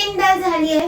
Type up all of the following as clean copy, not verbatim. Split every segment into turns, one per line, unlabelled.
Skin dull झालीये,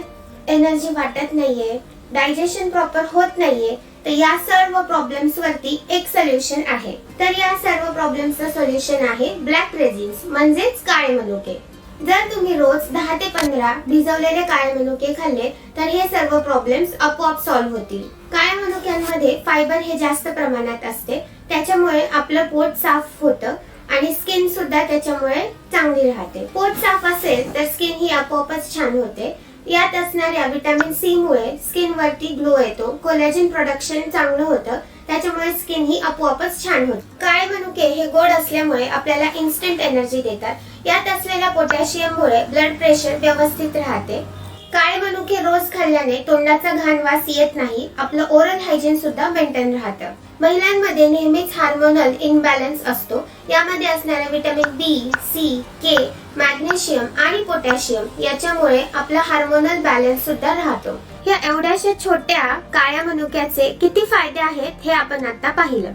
energy वाटत नाहीये, डायजेशन प्रॉपर होत नाहीये, तर या सर्व प्रॉब्लेम्स वरती एक सोल्युशन आहे. तर या सर्व प्रॉब्लेम्सचं सोल्युशन आहे ब्लॅक रेझिन्स म्हणजेच काळे मनुके. जर तुम्ही रोज 10 ते 15 भिजवलेले काळे मनुके खाल्ले तर हे सर्व प्रॉब्लेम्स आपोआप सॉल्व्ह होतील. काळ्या मनुक्यांमध्ये फायबर हे जास्त प्रमाणात असते, त्याच्यामुळे आपलं पोट साफ होतं आणि स्किन सुद्धा त्याच्यामुळे चांगली राहते. पोट साफ असेल तर स्किन ही आपोआपच छान होते. यात असणाऱ्या विटामिन सी मुळे स्किन वरती ग्लो येतो, कोलॅजन प्रोडक्शन चांगलं होतं, त्याच्यामुळे स्किन ही आपोआपच छान होते. काळे मनुके हे गोड असल्यामुळे आपल्याला इन्स्टंट एनर्जी देतात. यात असलेल्या पोटॅशियम मुळे ब्लड प्रेशर व्यवस्थित राहते. काळे मनुके रोज खाल्ल्याने तोंडाचा घाण वास येत नाही, आपलं ओरल हायजीन सुद्धा मेंटेन राहतं. महिलांमध्ये नेहमीच हार्मोनल इनबॅलन्स असतो. यामध्ये असणारे विटामिन बी, सी, के, मॅग्नेशियम आणि पोटॅशियम याच्यामुळे आपला हार्मोनल बॅलन्स सुद्धा राहतो. या एवढ्याशा छोट्या काळ्या मनुक्याचे किती फायदे आहेत हे आपण आता पाहिलं.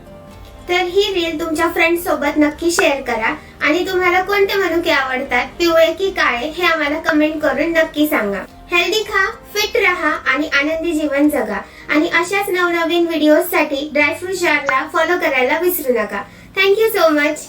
तर ही रील तुमच्या फ्रेंड्स सोबत नक्की शेअर करा आणि तुम्हाला कोणते मनुके आवडतात, पिवळे की काळे, हे आम्हाला कमेंट करून नक्की सांगा. हेल्दी खा, फिट रहा आणि आनंदी जीवन जगा. आणि अशाच नवनवीन व्हिडिओसाठी ड्रायफ्रूट जारला फॉलो करायला विसरू नका. Thank you so much.